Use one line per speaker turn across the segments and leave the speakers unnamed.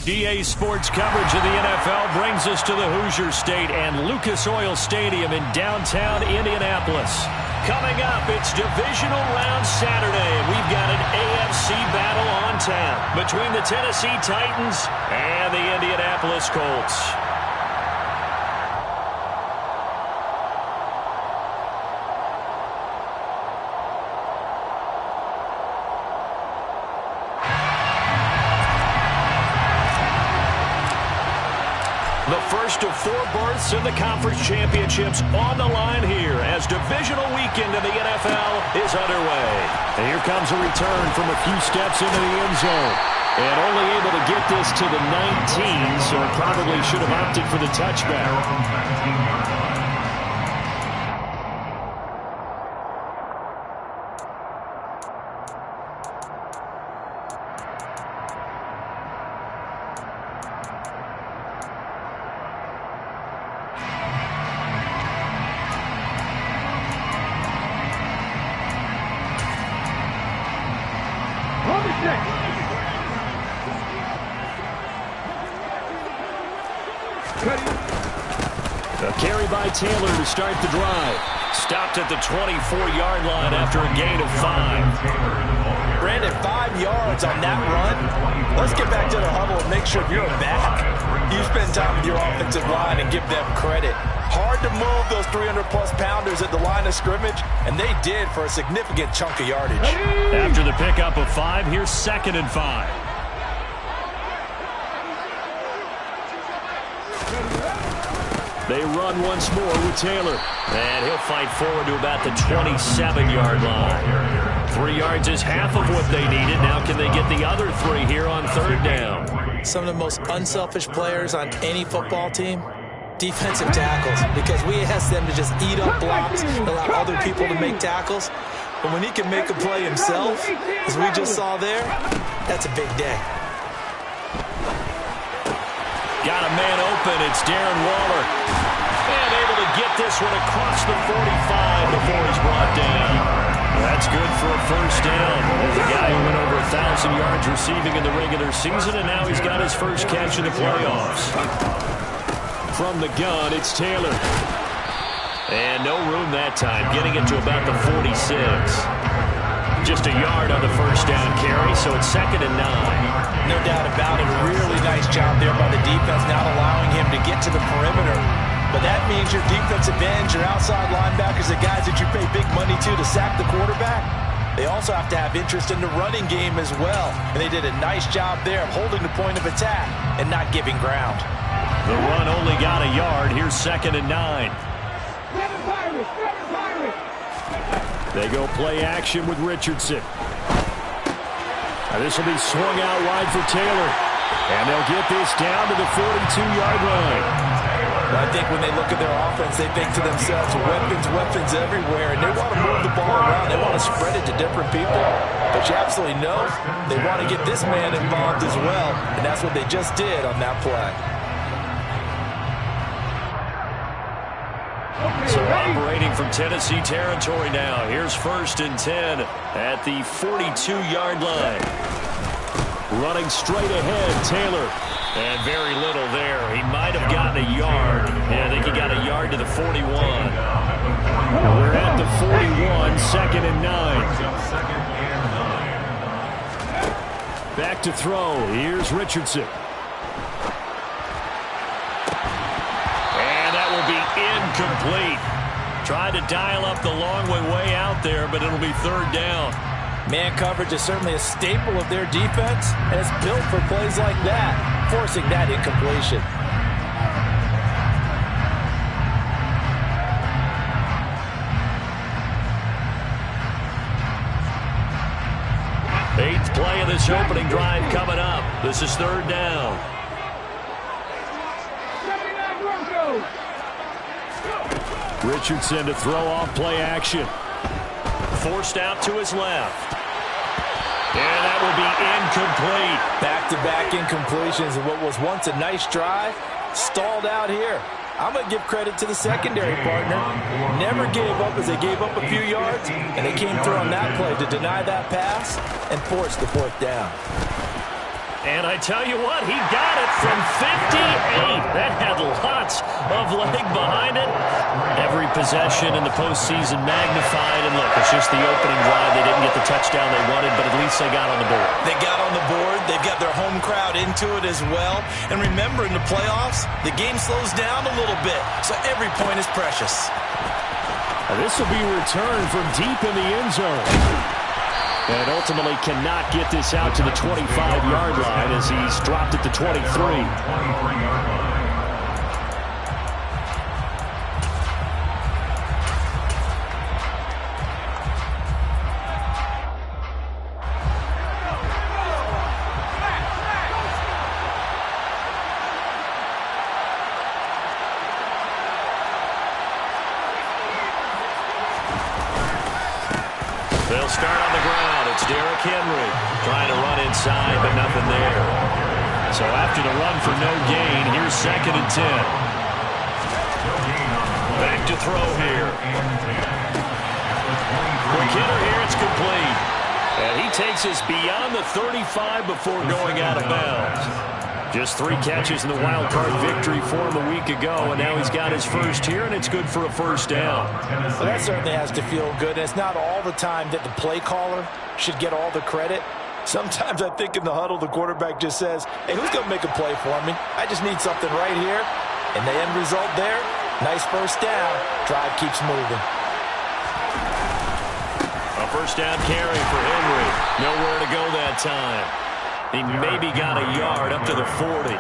EA Sports coverage of the NFL brings us to the Hoosier State and Lucas Oil Stadium in downtown Indianapolis. Coming up, it's Divisional Round Saturday, and we've got an AFC battle on tap between the Tennessee Titans and the Indianapolis Colts. The first of 4 berths in the conference championships on the line here as divisional weekend in the NFL is underway. And here comes a return from a few steps into the end zone. And only able to get this to the 19, so it probably should have opted for the touchback. A carry by Taylor to start the drive. Stopped at the 24-yard line after a gain of 5.
Brandon, 5 yards on that run. Let's get back to the huddle and make sure you're back. You spend time with your offensive line and give them credit. Hard to move those 300-plus pounders at the line of scrimmage, and they did for a significant chunk of yardage.
After the pickup of 5, here's 2nd and 5. They run once more with Taylor. And he'll fight forward to about the 27-yard line. 3 yards is half of what they needed. Now can they get the other 3 here on 3rd down?
Some of the most unselfish players on any football team, defensive tackles, because we ask them to just eat up blocks, allow other people to make tackles. But when he can make a play himself, as we just saw there, that's a big day.
Got a man open. It's Darren Waller. And able to get this one across the 45 before he's brought down. That's good for a 1st down. The guy who went over 1,000 yards receiving in the regular season, and now he's got his first catch in the playoffs. From the gun, it's Taylor. And no room that time, getting it to about the 46. Just a yard on the 1st down carry, so it's 2nd and 9.
No doubt about it. Really nice job there by the defense, not allowing him to get to the perimeter. But that means your defensive ends, your outside linebackers, the guys that you pay big money to sack the quarterback, they also have to have interest in the running game as well. And they did a nice job there of holding the point of attack and not giving ground.
The run only got a yard. Here's 2nd and 9. They go play action with Richardson. Now this will be swung out wide for Taylor. And they'll get this down to the 42-yard line.
I think when they look at their offense, they think to themselves, weapons everywhere, and they want to move the ball around. They want to spread it to different people. But you absolutely know they want to get this man involved as well, and that's what they just did on that play.
So operating from Tennessee territory now. Here's 1st and 10 at the 42-yard line. Running straight ahead, Taylor. And very little there. He might have gotten a yard. Yeah, I think he got a yard to the 41. We're at the 41, 2nd and 9. Back to throw. Here's Richardson. And that will be incomplete. Tried to dial up the long way out there, but it'll be 3rd down.
Man coverage is certainly a staple of their defense, and it's built for plays like that, forcing that incompletion.
8th play of this opening drive coming up. This is 3rd down. Richardson to throw off play action. Forced out to his left. And that will be incomplete.
Back-to-back incompletions of what was once a nice drive, stalled out here. I'm going to give credit to the secondary partner. Never gave up as they gave up a few yards, and they came through on that play to deny that pass and force the 4th down.
And I tell you what, he got it from 58. That had lots of leg behind it. Every possession in the postseason magnified. And look, it's just the opening drive. They didn't get the touchdown they wanted, but at least they got on the board.
They got on the board. They've got their home crowd into it as well. And remember, in the playoffs, the game slows down a little bit, so every point is precious.
This will be returned from deep in the end zone. And ultimately cannot get this out to the 25-yard line as he's dropped at the 23. They'll start on the ground. It's Derrick Henry trying to run inside, but nothing there. So after the run for no gain, here's 2nd and 10. Back to throw here. Quick hitter here. It's complete. And he takes us beyond the 35 before going out of bounds. Just 3 catches in the wild card victory for him a week ago, and now he's got his first here, and it's good for a first down.
Well, that certainly has to feel good, and it's not all the time that the play caller should get all the credit. Sometimes I think in the huddle, the quarterback just says, hey, who's going to make a play for me? I just need something right here. And the end result there, nice first down. Drive keeps moving.
A first down carry for Henry. Nowhere to go that time. He maybe got a yard up to the 40.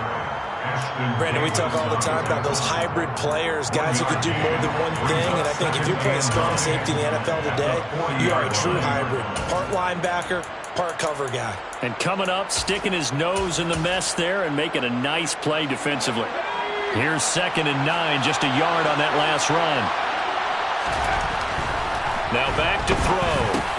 Brandon, we talk all the time about those hybrid players, guys who can do more than one thing. And I think if you're playing strong safety in the NFL today, you are a true hybrid. Part linebacker, part cover guy.
And coming up, sticking his nose in the mess there and making a nice play defensively. Here's 2nd and 9, just a yard on that last run. Now back to throw.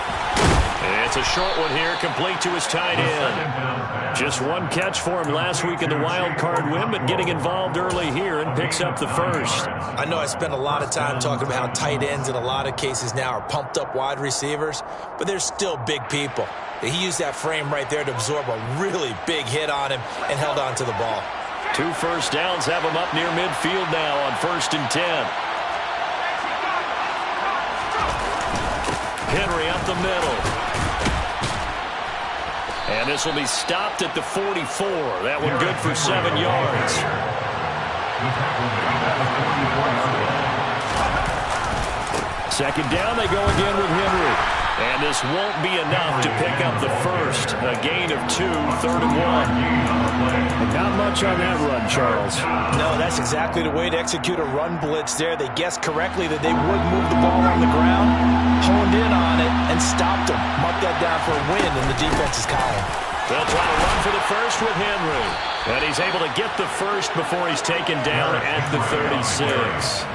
It's a short one here, complete to his tight end. Just one catch for him last week in the wild card win, but getting involved early here and picks up the first.
I know I spent a lot of time talking about how tight ends in a lot of cases now are pumped up wide receivers, but they're still big people. He used that frame right there to absorb a really big hit on him and held on to the ball.
2 first downs have him up near midfield now on 1st and 10. Henry up the middle. And this will be stopped at the 44. That one good for 7 yards. Second down, they go again with Henry. And this won't be enough to pick up the first. A gain of 2, 3rd and 1. And not much on that run, Charles.
No, that's exactly the way to execute a run blitz there. They guessed correctly that they would move the ball on the ground, honed in on it, and stopped them. Marked that down for a win in the defense's column.
They'll try to run for the first with Henry. And he's able to get the first before he's taken down at the 36.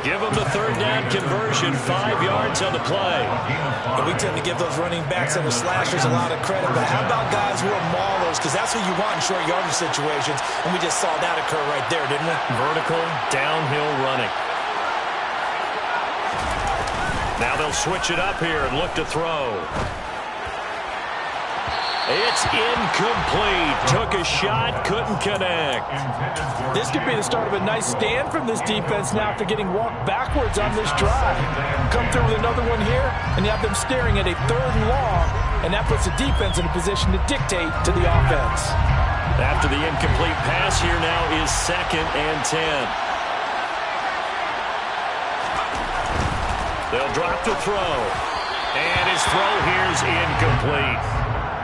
Give him the 3rd down conversion, 5 yards on the play.
And we tend to give those running backs and the slashers a lot of credit, but how about guys who are maulers? Because that's what you want in short yardage situations, and we just saw that occur right there, didn't we?
Vertical, downhill running. Now they'll switch it up here and look to throw. It's incomplete. Took a shot, couldn't connect.
This could be the start of a nice stand from this defense now after getting walked backwards on this drive. Come through with another one here, and you have them staring at a 3rd and long, and that puts the defense in a position to dictate to the offense.
After the incomplete pass, here now is 2nd and 10. They'll drop the throw. And his throw here's incomplete.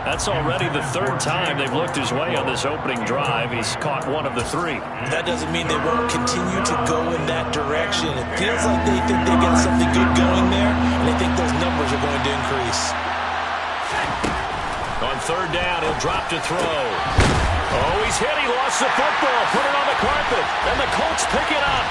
That's already the 3rd time they've looked his way on this opening drive. He's caught 1 of the 3.
That doesn't mean they won't continue to go in that direction. It feels like they think they got something good going there, and they think those numbers are going to increase.
On 3rd down, he'll drop to throw. Oh, he's hit. He lost the football. Put it on the carpet, and the Colts pick it up.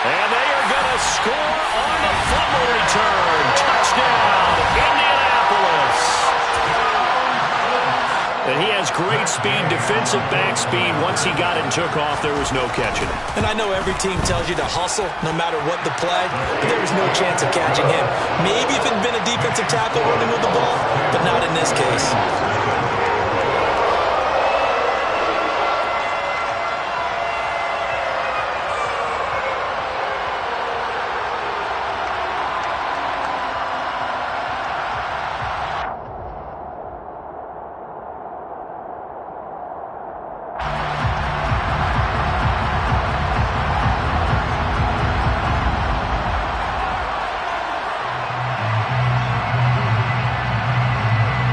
And they are going to score on the fumble return. Touchdown, Indianapolis. And he has great speed, defensive back speed. Once he got it and took off, there was no catching it.
And I know every team tells you to hustle no matter what the play, but there was no chance of catching him. Maybe if it had been a defensive tackle running with the ball, but not in this case.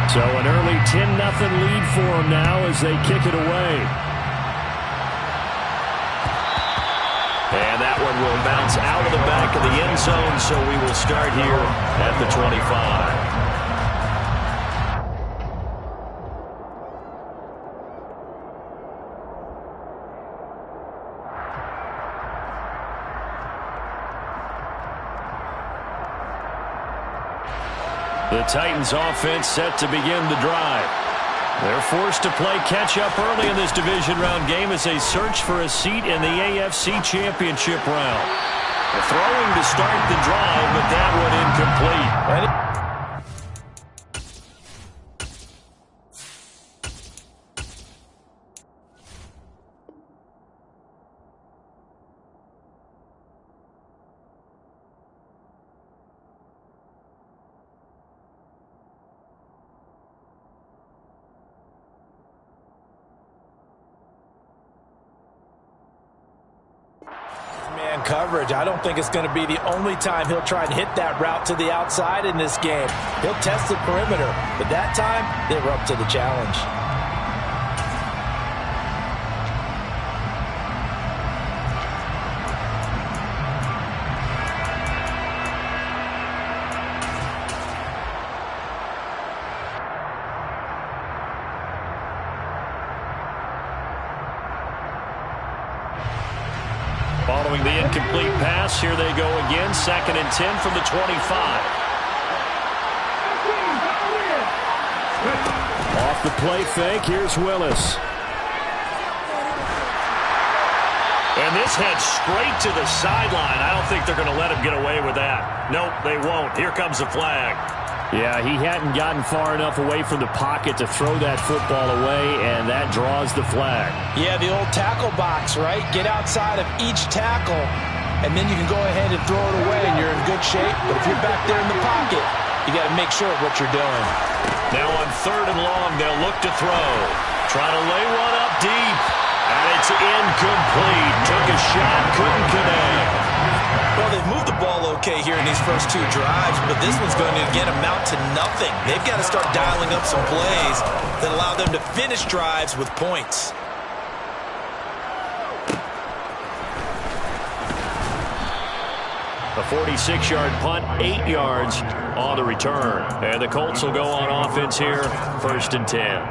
So an early 10-0 lead for them now as they kick it away. And that one will bounce out of the back of the end zone, so we will start here at the 25. The Titans offense set to begin the drive. They're forced to play catch-up early in this division round game as they search for a seat in the AFC Championship round. They're throwing to start the drive, but that one incomplete.
Man coverage. I don't think it's going to be the only time he'll try and hit that route to the outside in this game. He'll test the perimeter, but that time they were up to the challenge.
Following the incomplete pass, here they go again. 2nd and 10 from the 25. Off the play fake, here's Willis. And this heads straight to the sideline. I don't think they're going to let him get away with that. Nope, they won't. Here comes the flag. Yeah, he hadn't gotten far enough away from the pocket to throw that football away, and that draws the flag.
Yeah, the old tackle box, right? Get outside of each tackle, and then you can go ahead and throw it away, and you're in good shape. But if you're back there in the pocket, you got to make sure of what you're doing.
Now on 3rd and long, they'll look to throw. Try to lay one up deep, and it's incomplete. Took a shot, couldn't connect.
Well, they've moved the ball okay here in these first 2 drives, but this one's going to, again, amount to nothing. They've got to start dialing up some plays that allow them to finish drives with points.
A 46-yard punt, 8 yards on the return. And the Colts will go on offense here, 1st and 10.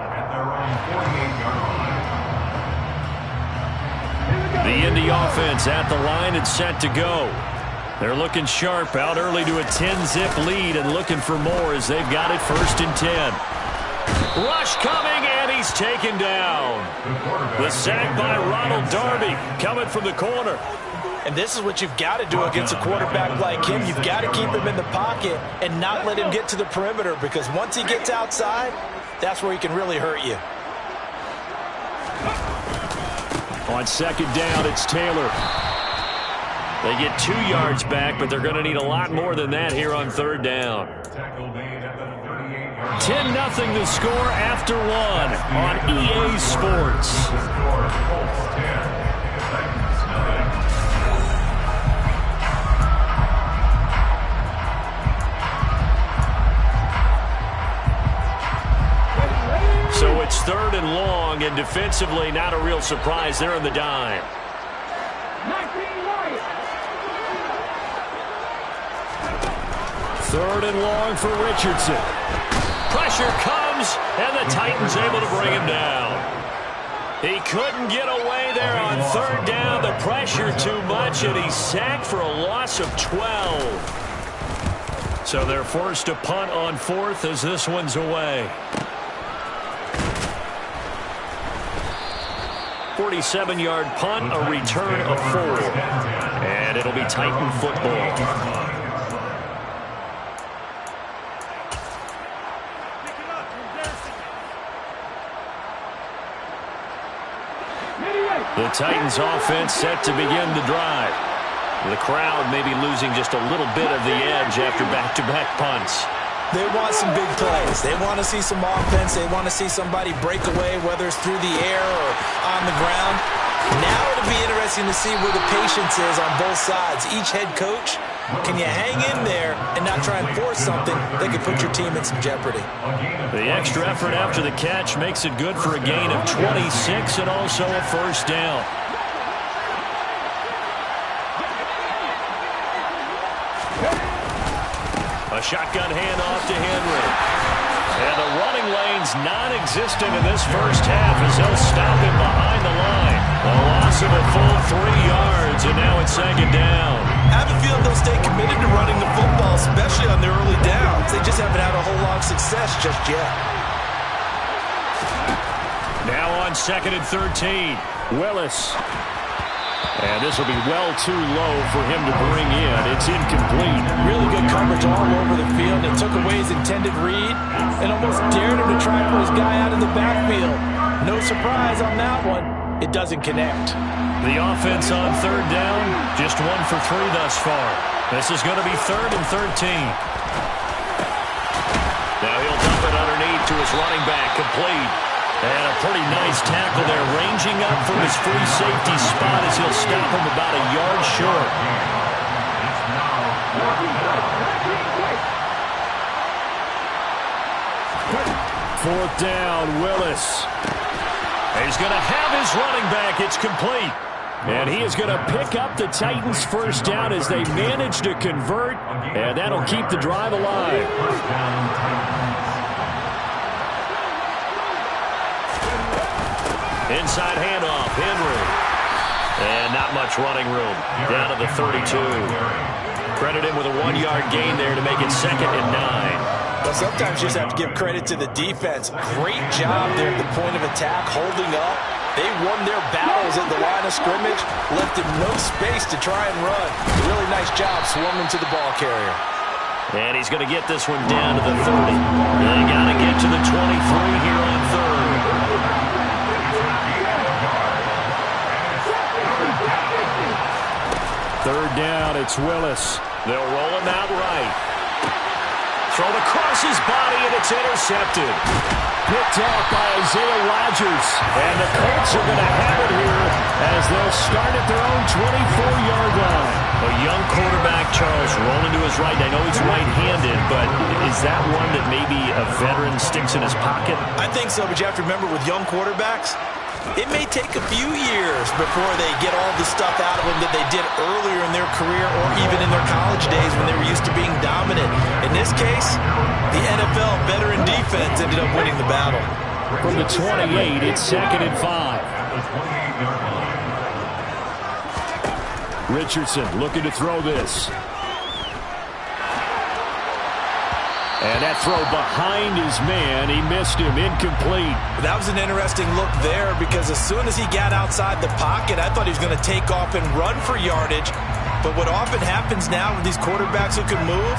The Indy offense at the line and set to go. They're looking sharp, out early to a 10-zip lead and looking for more as they've got it 1st and 10. Rush coming, and he's taken down. The sack by Ronald Darby coming from the corner.
And this is what you've got to do against a quarterback like him. You've got to keep him in the pocket and not let him get to the perimeter, because once he gets outside, that's where he can really hurt you.
On 2nd down, it's Taylor. They get 2 yards back, but they're going to need a lot more than that here on 3rd down. 10-0 the score after 1 on EA Sports. So it's 3rd and long, and defensively not a real surprise. They're in the dime. 3rd and long for Richardson. Pressure comes, and the Titans able to bring him down. He couldn't get away there on 3rd down. The pressure too much, and he's sacked for a loss of 12. So they're forced to punt on 4th as this one's away. 47-yard punt, a return of 4. And it'll be Titan football. The Titans offense set to begin the drive. The crowd may be losing just a little bit of the edge after back-to-back punts.
They want some big plays. They want to see some offense. They want to see somebody break away, whether it's through the air or on the ground. Now it'll be interesting to see where the patience is on both sides. Each head coach, can you hang in there and not try and force something that could put your team in some jeopardy?
The extra effort after the catch makes it good for a gain of 26 and also a first down. A shotgun handoff to Henry. And the running lane's non-existent in this first half as they'll stop him behind the line. A loss of a full 3 yards, and now it's second down.
I have a feeling they'll stay committed to running the football, especially on their early downs. They just haven't had a whole lot of success just yet.
Now on 2nd and 13, Willis. And this will be well too low for him to bring in. It's incomplete.
Really good coverage all over the field. It took away his intended read and almost dared him to try and put his guy out of the backfield. No surprise on that one. It doesn't connect.
The offense on 3rd down, just 1 for 3 thus far. This is going to be 3rd and 13. Now he'll dump it underneath to his running back, complete. And a pretty nice tackle there, ranging up from his free safety spot as he'll stop him about a yard short. Fourth down, Willis. He's going to have his running back. It's complete. And he is going to pick up the Titans' first down as they manage to convert. And that'll keep the drive alive. Inside handoff, Henry. And not much running room. Down to the 32. Credit him with a 1-yard gain there to make it 2nd and 9.
Well, sometimes you just have to give credit to the defense. Great job there at the point of attack, holding up. They won their battles at the line of scrimmage, left him no space to try and run. Really nice job swarming to the ball carrier.
And he's going to get this one down to the 30. They got to get to the 23 here on 3rd. Third down, it's Willis. They'll roll him out right. Thrown across his body, and it's intercepted. Picked off by Isaiah Rodgers. And the Colts are going to have it here as they'll start at their own 24-yard line. A young quarterback, Charles, rolling to his right. I know he's right-handed, but is that one that maybe a veteran sticks in his pocket?
I think so, but you have to remember with young quarterbacks, it may take a few years before they get all the stuff out of them that they did earlier in their career or even in their college days when they were used to being dominant. In this case, the NFL veteran defense ended up winning the battle.
From the 28, it's 2nd and 5. Richardson looking to throw this. And that throw behind his man, he missed him, incomplete.
That was an interesting look there because as soon as he got outside the pocket, I thought he was going to take off and run for yardage. But what often happens now with these quarterbacks who can move,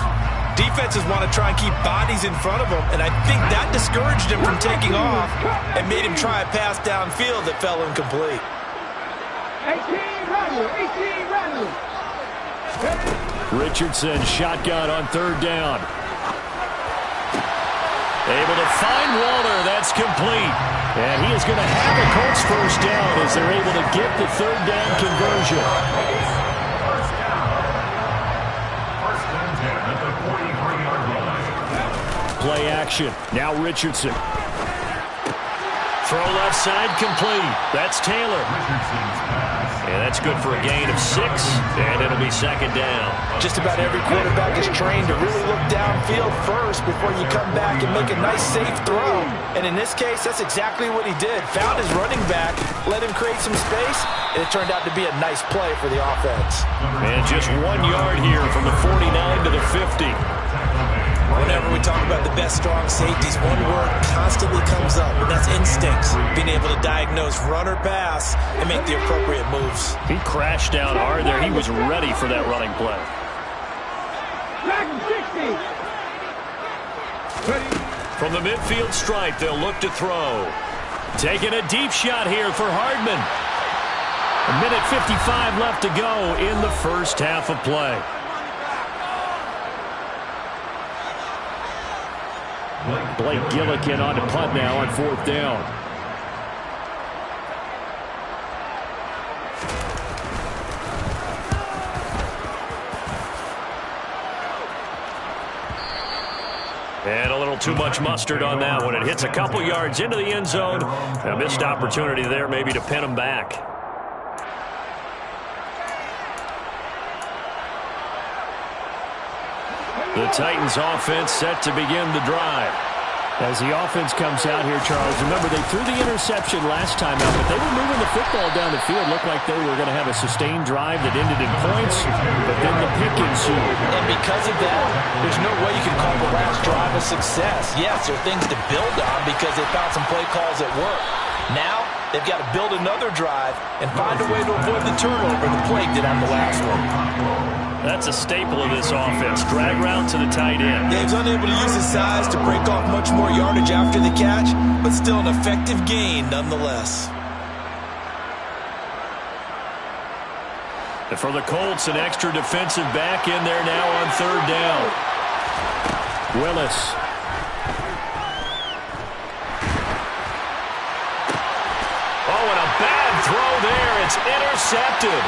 defenses want to try and keep bodies in front of them, and I think that discouraged him from taking off and made him try a pass downfield that fell incomplete.
18
Richardson, shotgun on 3rd down. Able to find Walter. That's complete. And he is going to have a Colts first down as they're able to get the 3rd down conversion. Play action. Now Richardson. Throw left side complete. That's Taylor. And that's good for a gain of 6, and it'll be 2nd down.
Just about every quarterback is trained to really look downfield first before you come back and make a nice, safe throw. And in this case, that's exactly what he did. Found his running back, let him create some space, and it turned out to be a nice play for the offense.
And just 1 yard here from the 49 to the 50.
Whenever we talk about the best strong safeties, one word constantly comes up, and that's instincts. Being able to diagnose run or pass and make the appropriate moves.
He crashed down hard there. He was ready for that running play. From the midfield stripe, they'll look to throw. Taking a deep shot here for Hardman. A minute 55 left to go in the first half of play. Blake Gillikin on to punt now on 4th down. And a little too much mustard on that one. It hits a couple yards into the end zone. A missed opportunity there maybe to pin him back. The Titans offense set to begin the drive. As the offense comes out here, Charles, remember they threw the interception last time out, but they were moving the football down the field. Looked like they were going to have a sustained drive that ended in points, but then the pick ensued.
And because of that, there's no way you can call the last drive a success. Yes, there are things to build on because they found some play calls that work. Now, they've got to build another drive and find a way to avoid the turnover the plague did on the last one.
That's a staple of this offense. Drag route to the tight end.
Dave's unable to use his size to break off much more yardage after the catch, but still an effective gain nonetheless.
And for the Colts, an extra defensive back in there now on 3rd down. Willis. Oh, and a bad throw there. It's intercepted.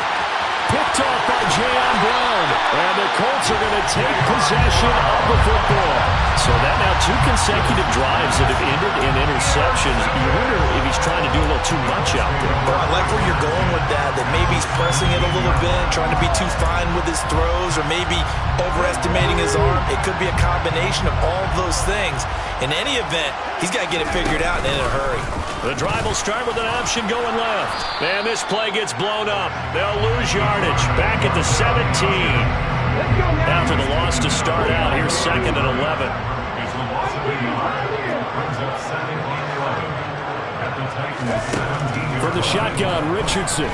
Picked off by Jayon Brown. And the Colts are going to take possession of the football. So that now 2 consecutive drives that have ended in interceptions. You wonder if he's trying to do a little too much out there.
Well, I like where you're going with that maybe he's pressing it a little bit, trying to be too fine with his throws, or maybe overestimating his arm. It could be a combination of all of those things. In any event, he's got to get it figured out and in a hurry.
The drive will start with an option going left. And this play gets blown up. They'll lose yardage. Back at the 17. After the loss to start out, here's 2nd and 11. From the shotgun, Richardson.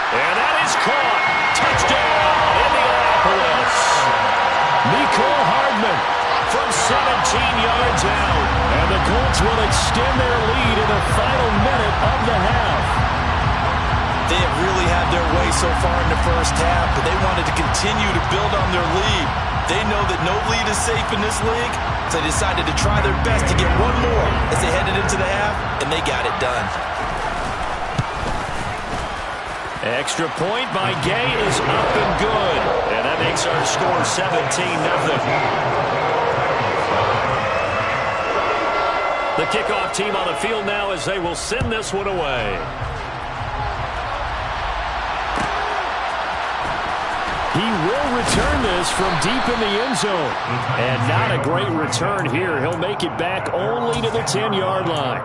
And that is caught. Touchdown, Indianapolis. Nicole Hardman from 17 yards out. And the Colts will extend their lead in the final minute of the half.
They have really had their way so far in the first half, but they wanted to continue to build on their lead. They know that no lead is safe in this league, so they decided to try their best to get one more as they headed into the half, and they got it done.
Extra point by Gay is up and good. And that makes our score 17-0. The kickoff team on the field now as they will send this one away. He will return this from deep in the end zone. And not a great return here. He'll make it back only to the 10-yard line.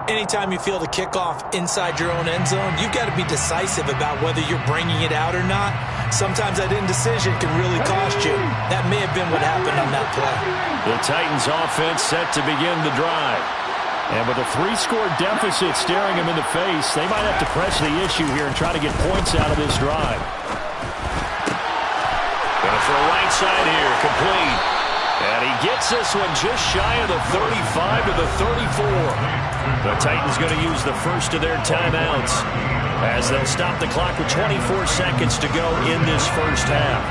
Anytime you feel the kickoff inside your own end zone, you've got to be decisive about whether you're bringing it out or not. Sometimes that indecision can really cost you. That may have been what happened on that play.
The Titans offense set to begin the drive. And with a 3-score deficit staring him in the face, they might have to press the issue here and try to get points out of this drive. Going for a right side here, complete. And he gets this one just shy of the 35 to the 34. The Titans going to use the first of their timeouts as they'll stop the clock with 24 seconds to go in this first half.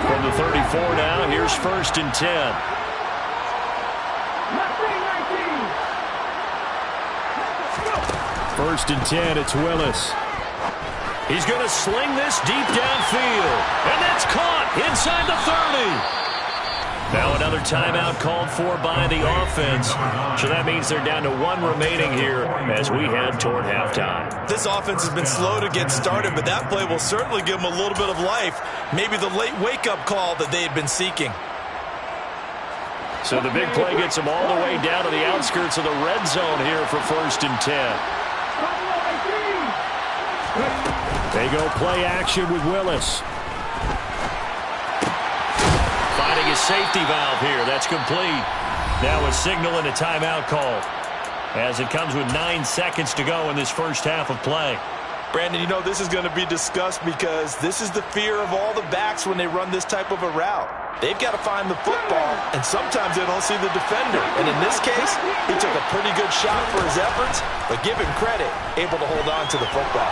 From the 34 now, here's 1st and 10. First and 10, it's Willis. He's going to sling this deep downfield. And that's caught inside the 30. Now another timeout called for by the offense. So that means they're down to 1 remaining here as we head toward halftime.
This offense has been slow to get started, but that play will certainly give them a little bit of life. Maybe the late wake-up call that they had been seeking.
So the big play gets them all the way down to the outskirts of the red zone here for 1st and 10. They go play action with Willis. safety valve here. That's complete. Now a signal and a timeout call as it comes with 9 seconds to go in this first half of play.
Brandon, you know this is going to be discussed because this is the fear of all the backs when they run this type of a route. They've got to find the football, and sometimes they don't see the defender. And in this case, he took a pretty good shot for his efforts, but give him credit, able to hold on to the football.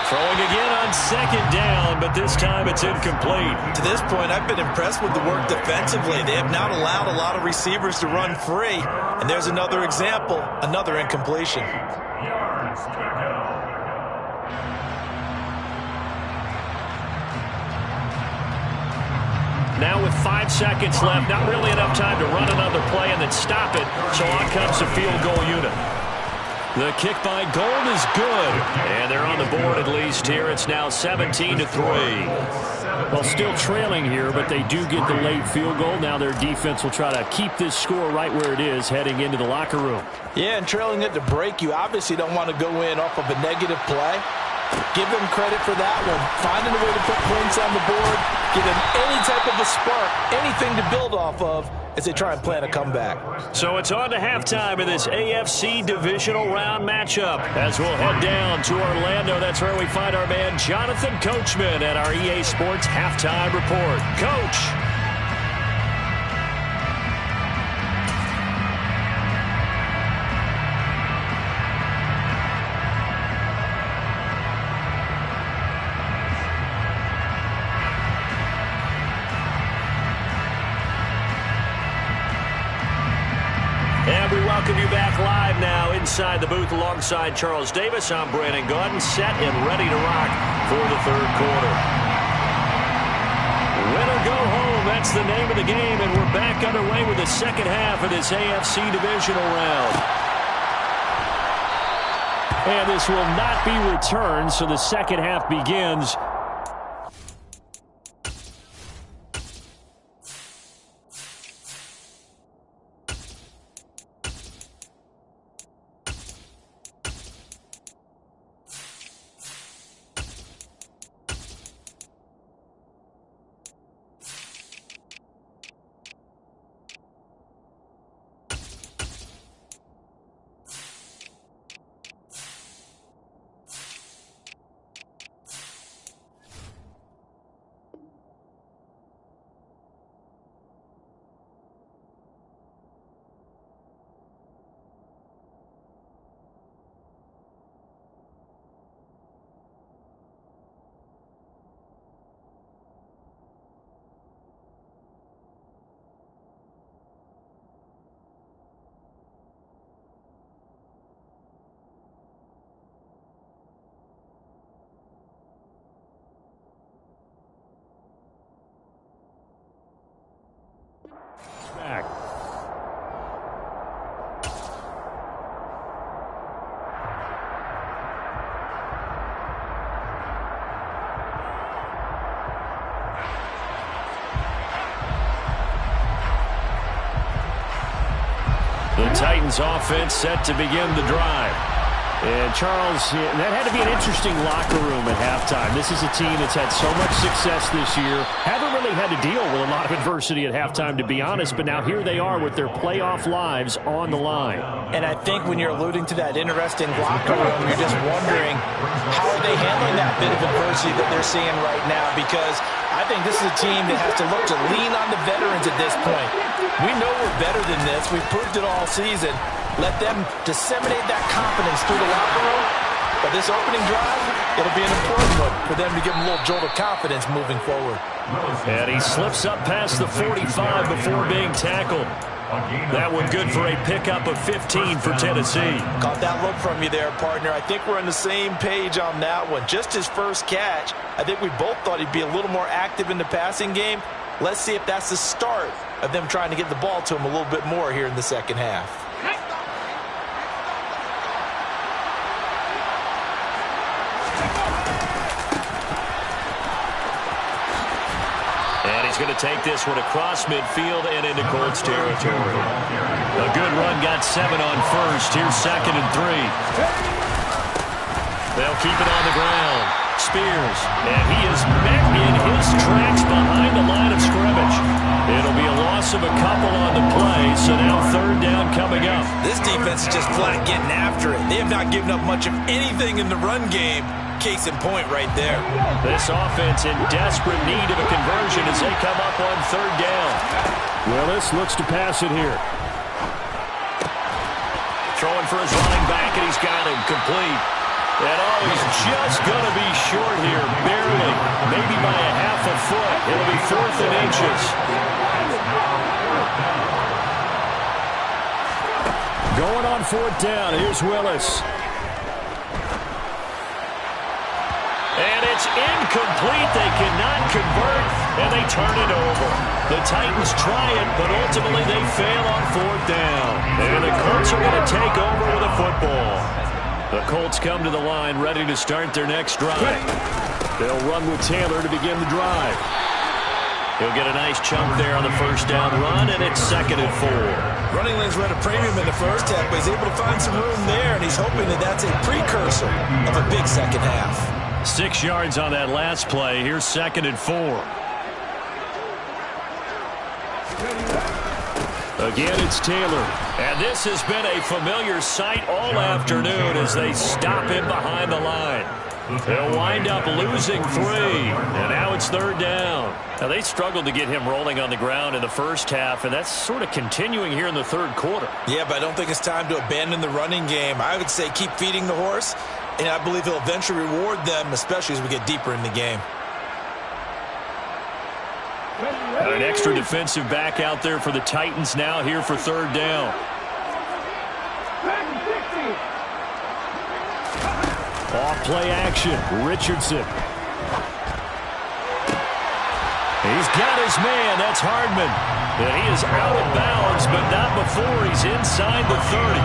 Throwing again on second down, but this time it's incomplete.
To this point, I've been impressed with the work defensively. They have not allowed a lot of receivers to run free. And there's another example, another incompletion.
Now with 5 seconds left, not really enough time to run another play and then stop it. So on comes the field goal unit. The kick by Gold is good. And they're on the board at least here. It's now 17-3.
Well, still trailing here, but they do get the late field goal. Now their defense will try to keep this score right where it is heading into the locker room.
Yeah, and trailing at the break, you obviously don't want to go in off of a negative play. Give them credit for that one. Finding a way to put points on the board, give them any type of a spark, anything to build off of as they try and plan a comeback.
So it's on to halftime in this AFC divisional round matchup. As we'll head down to Orlando, that's where we find our man Jonathan Coachman at our EA Sports Halftime Report. Coach. And we welcome you back live now inside the booth alongside Charles Davis. I'm Brandon Gaudin, set and ready to rock for the third quarter. Win or go home, that's the name of the game, and we're back underway with the second half of this AFC divisional round. And this will not be returned, so the second half begins. Back. The Titans offense set to begin the drive. And Charles, that had to be an interesting locker room at halftime. This is a team that's had so much success this year. Haven't really had to deal with a lot of adversity at halftime, to be honest. But now here they are with their playoff lives on the line.
And I think when you're alluding to that interesting locker room, you're just wondering how are they handling that bit of adversity that they're seeing right now, because I think this is a team that has to look to lean on the veterans at this point. We know we're better than this. We've proved it all season. Let them disseminate that confidence through the locker room. But this opening drive, it'll be an important one for them to give them a little jolt of confidence moving forward.
And he slips up past the 45 before being tackled. That one good for a pickup of 15 for Tennessee.
Caught that look from you there, partner. I think we're on the same page on that one. Just his first catch, I think we both thought he'd be a little more active in the passing game. Let's see if that's the start of them trying to get the ball to him a little bit more here in the second half.
And he's going to take this one across midfield and into Colts territory. A good run, got 7 on first. Here's 2nd and 3.
They'll keep it on the ground. Spears, and he is met in his tracks behind the line of scrimmage. It'll be a loss of a couple on the play, so now third down coming up.
This defense is just flat getting after it. They have not given up much of anything in the run game. Case in point right there.
This offense in desperate need of a conversion as they come up on third down. Willis looks to pass it here. Throwing for his running back, and he's got him complete. And he's just going to be short here, barely, maybe by a half a foot. It'll be 4th and inches. Going on 4th down, here's Willis. And it's incomplete. They cannot convert, and they turn it over. The Titans try it, but ultimately they fail on 4th down. And the Colts are going to take over with a football. The Colts come to the line ready to start their next drive. They'll run with Taylor to begin the drive. He'll get a nice chunk there on the first down run, and it's 2nd and 4.
Running lanes were at a premium in the first half, but he's able to find some room there, and he's hoping that that's a precursor of a big second half.
6 yards on that last play. Here's 2nd and 4. Again, it's Taylor. And this has been a familiar sight all afternoon as they stop him behind the line. They'll wind up losing 3. And now it's 3rd down. Now, they struggled to get him rolling on the ground in the first half, and that's sort of continuing here in the 3rd quarter.
Yeah, but I don't think it's time to abandon the running game. I would say keep feeding the horse, and I believe he'll eventually reward them, especially as we get deeper in the game.
An extra defensive back out there for the Titans now here for 3rd down. Off play action. Richardson. He's got his man. That's Hardman. And he is out of bounds, but not before he's inside the 30.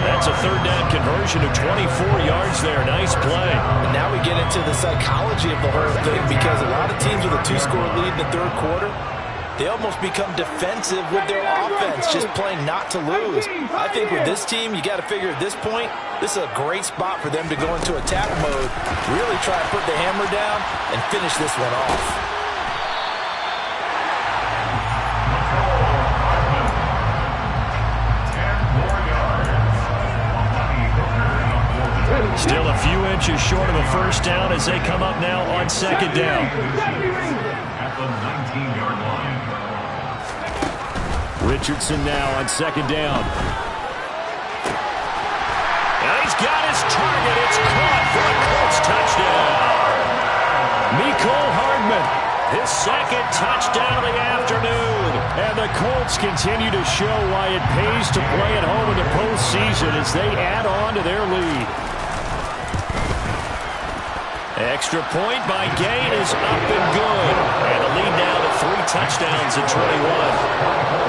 That's a 3rd down conversion of 24 yards there. Nice play.
And now we get into the psychology of the whole thing, because a lot of teams with a 2-score lead in the 3rd quarter, they almost become defensive with their offense, just playing not to lose. I think with this team, you got to figure at this point, this is a great spot for them to go into attack mode, really try to put the hammer down and finish this one off.
Still a few inches short of a first down as they come up now on 2nd down.
At the 19-yard line.
Richardson now on 2nd down. And he's got his target. It's caught for a Colts touchdown. Mecole Hardman, his 2nd touchdown of the afternoon. And the Colts continue to show why it pays to play at home in the postseason as they add on to their lead. Extra point by Gay is up and good. And the lead now to 3 touchdowns at 21.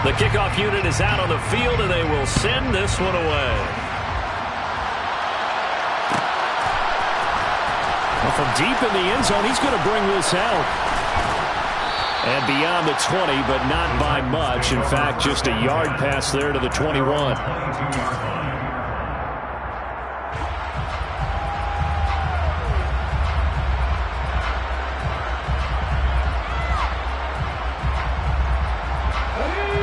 The kickoff unit is out on the field, and they will send this one away. Well, from deep in the end zone, he's going to bring this out. And beyond the 20, but not by much. In fact, just a yard pass there to the 21.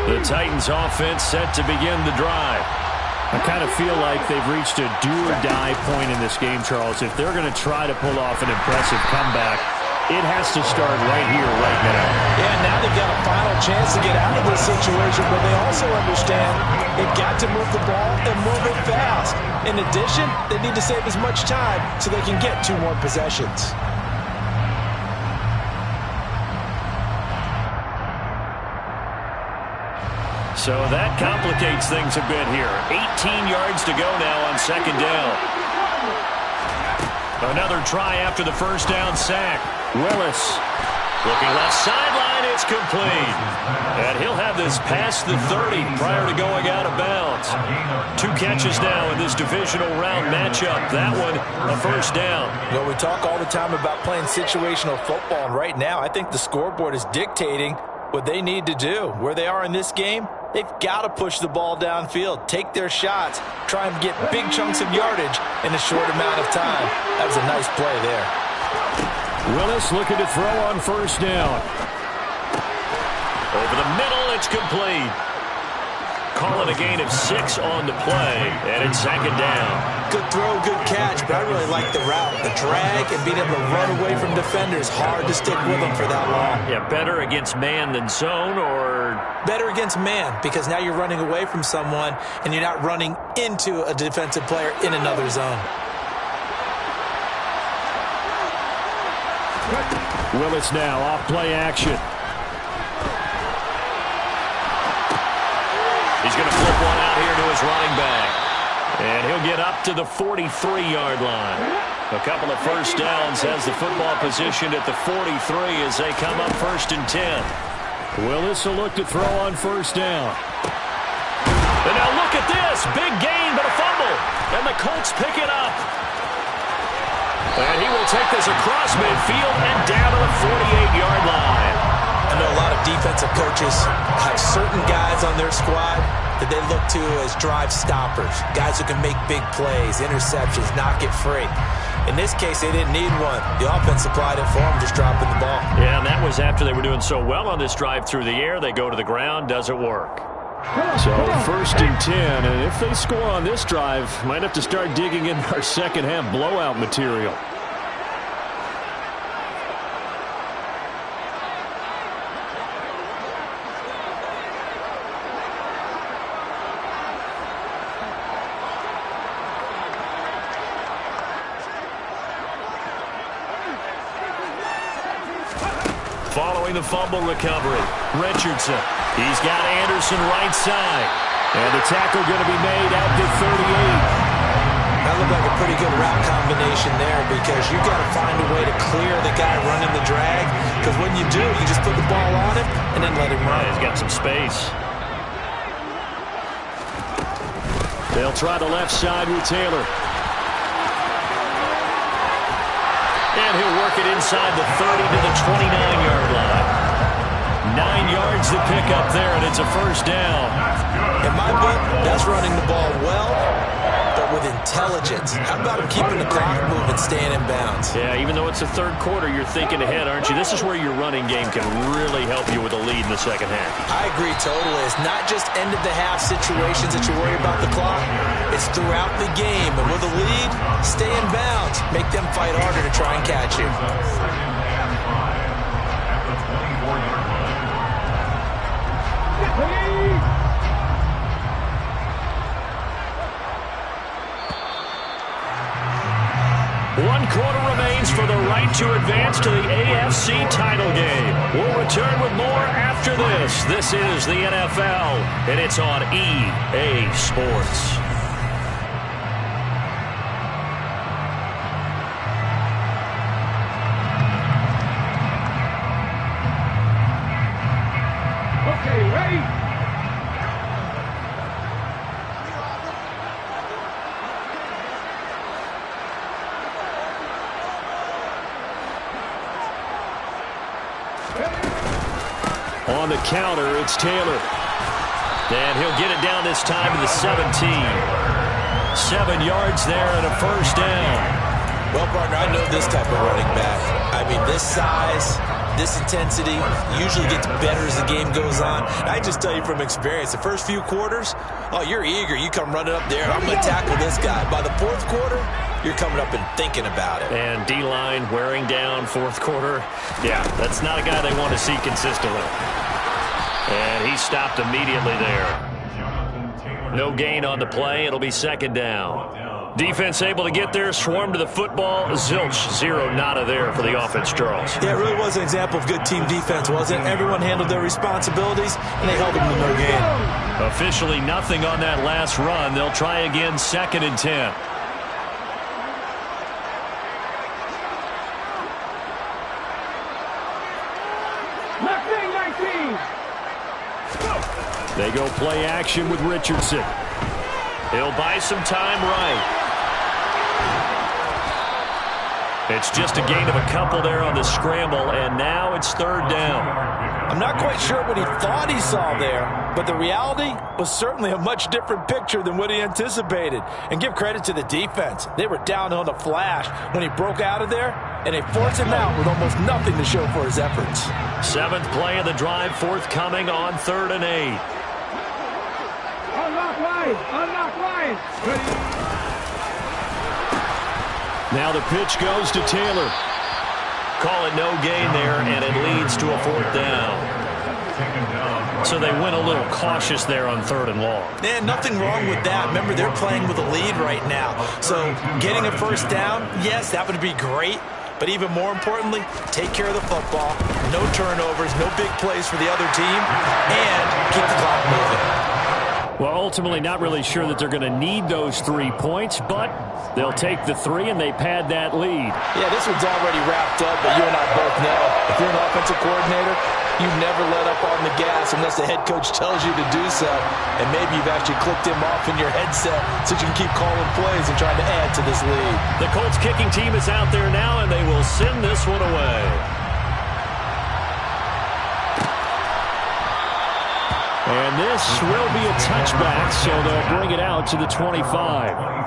The Titans offense set to begin the drive. I kind of feel like they've reached a do-or-die point in this game, Charles. If they're going to try to pull off an impressive comeback, it has to start right here, right now.
Yeah, now they've got a final chance to get out of this situation, but they also understand they've got to move the ball and move it fast. In addition, they need to save as much time so they can get 2 more possessions.
So that complicates things a bit here. 18 yards to go now on 2nd down. Another try after the first down sack. Willis looking left sideline. it's complete. And he'll have this past the 30 prior to going out of bounds. 2 catches now in this divisional round matchup. That one, a first down.
You know, we talk all the time about playing situational football, and right now I think the scoreboard is dictating what they need to do. Where they are in this game, they've got to push the ball downfield, take their shots, try and get big chunks of yardage in a short amount of time. That was a nice play there.
Willis looking to throw on first down. Over the middle, it's complete. Calling a gain of 6 on the play, and it's second down.
Good throw, good catch, but I really like the route. The drag and being able to run away from defenders, hard to stick with them for that long.
Yeah, better against man than zone, or?
Better against man, because now you're running away from someone, and you're not running into a defensive player in another zone.
Willis now off play action. He's going to flip one out here to his running back. And he'll get up to the 43-yard line. A couple of first downs, has the football positioned at the 43 as they come up 1st and 10. Willis will look to throw on first down. And now look at this. Big gain, but a fumble. And the Colts pick it up. And he will take this across midfield and down to the 48-yard line.
I know a lot of defensive coaches have certain guys on their squad that they look to as drive stoppers, guys who can make big plays, interceptions, knock it free. In this case, they didn't need one. The offense supplied it for them, just dropping the ball.
Yeah, and that was after they were doing so well on this drive through the air. They go to the ground, doesn't work. So 1st and 10, and if they score on this drive, might have to start digging in our second half blowout material. Following the fumble recovery, Richardson. He's got Anderson right side. And the tackle going to be made at the 38.
That looked like a pretty good route combination there, because you've got to find a way to clear the guy running the drag. Because when you do, you just put the ball on him and then let him run.
He's got some space. They'll try the left side with Taylor. And he'll work it inside the 30 to the 29-yard line. 9 yards to pick up there, and it's a first down.
In my book, that's running the ball well, but with intelligence. How about him keeping the clock moving, staying in bounds?
Yeah, even though it's the 3rd quarter, you're thinking ahead, aren't you? This is where your running game can really help you with a lead in the second half.
I agree totally. It's not just end-of-the-half situations that you worry about the clock. It's throughout the game. And with a lead, stay in bounds. Make them fight harder to try and catch you.
One quarter remains for the right to advance to the AFC title game. We'll return with more after this. This is the NFL, and it's on EA Sports.
Okay, ready?
On the counter, it's Taylor. And he'll get it down this time to the 17. 7 yards there and a first down.
Well, partner, I know this type of running back. I mean, this size, this intensity usually gets better as the game goes on. I just tell you from experience, the first few quarters, oh, you're eager. You come running up there, I'm going to tackle this guy. By the 4th quarter, you're coming up and thinking about it.
And D-line wearing down 4th quarter. Yeah, that's not a guy they want to see consistently. And he stopped immediately there. No gain on the play. It'll be second down. Defense able to get there, swarm to the football. Zilch, 0 nada there for the offense, Charles.
Yeah, it really was an example of good team defense, wasn't it? Everyone handled their responsibilities, and they held them to no gain.
Officially nothing on that last run. They'll try again, 2nd and 10.
Left wing, right
They go play action with Richardson.
He'll buy some time right. It's just a gain of a couple there on the scramble, and now it's third down.
I'm not quite sure what he thought he saw there, but the reality was certainly a much different picture than what he anticipated. And give credit to the defense. They were down on the flash when he broke out of there, and they forced him out with almost nothing to show for his efforts.
7th play of the drive forthcoming on 3rd and 8.
Unlock line! Unlock line!
Now the pitch goes to Taylor.
Call it no gain there, and it leads to a 4th down. So they went a little cautious there on 3rd and long.
And nothing wrong with that. Remember, they're playing with a lead right now. So getting a 1st down, yes, that would be great. But even more importantly, take care of the football. No turnovers, no big plays for the other team, and keep the clock moving.
Well, ultimately not really sure that they're going to need those 3 points, but they'll take the 3 and they pad that lead.
Yeah, this one's already wrapped up, but you and I both know if you're an offensive coordinator, you never let up on the gas unless the head coach tells you to do so. And maybe you've actually clicked him off in your headset so you can keep calling plays and trying to add to this lead.
The Colts kicking team is out there now, and they will send this one away.
And this will be a touchback, so they'll bring it out to the 25.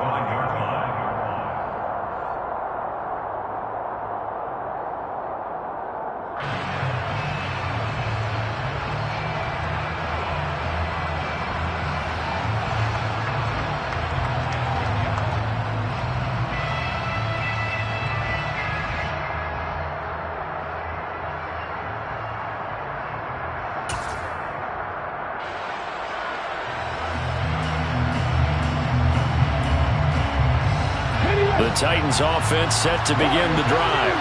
The Titans offense set to begin the drive.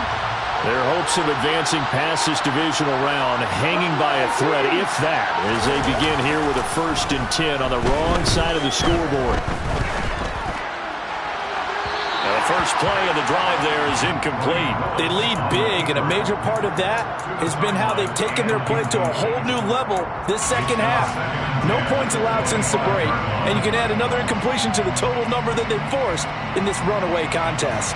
Their hopes of advancing past this divisional round hanging by a thread, if that, as they begin here with a 1st and 10 on the wrong side of the scoreboard.
The first play of the drive there is incomplete.
They lead big, and a major part of that has been how they've taken their play to a whole new level this second half. No points allowed since the break, and you can add another incompletion to the total number that they forced in this runaway contest.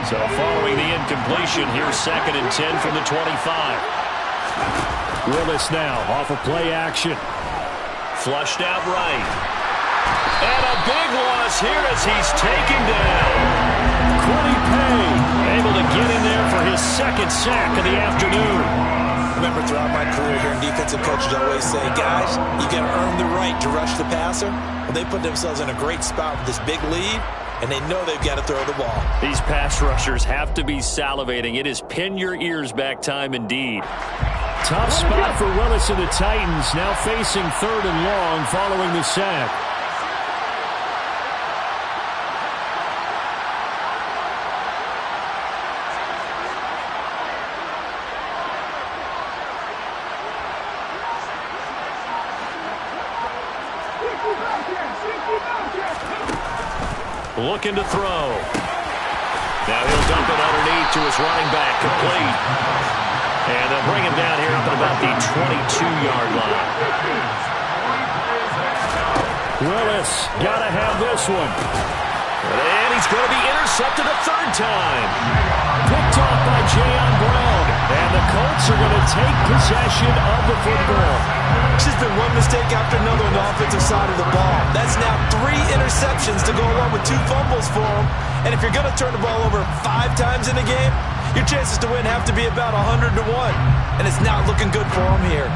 So following the incompletion, here's 2nd and 10 from the 25.
Willis now off of play action.
Flushed out right. And a big loss here as he's taken down.
Quiddy Pay
Able to get in there for his 2nd sack of the afternoon.
Remember, throughout my career here in defensive coaches always say, guys, you got to earn the right to rush the passer. Well, they put themselves in a great spot with this big lead, and they know they've got to throw the ball.
These pass rushers have to be salivating. It is pin your ears back time indeed.
Tough spot for Willis and the Titans, now facing 3rd and long following the sack.
Looking to throw. Now he'll dump it underneath to his running back, complete. And they'll bring him down here up at about the 22-yard line.
Willis, gotta have this one.
And he's going to be intercepted a 3rd time.
Picked off by Jayon Brown. And the Colts are going to take possession of the football.
It's just been one mistake after another on the offensive side of the ball. That's now 3 interceptions to go along with 2 fumbles for him. And if you're going to turn the ball over 5 times in a game, your chances to win have to be about 100 to 1. And it's not looking good for him here.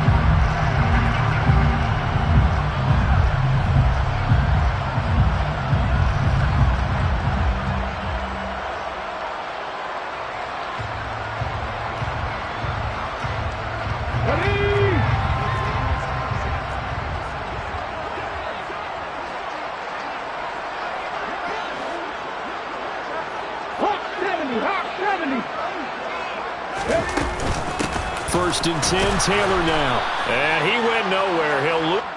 First and 10, Taylor now.
And he went nowhere. He'll lose.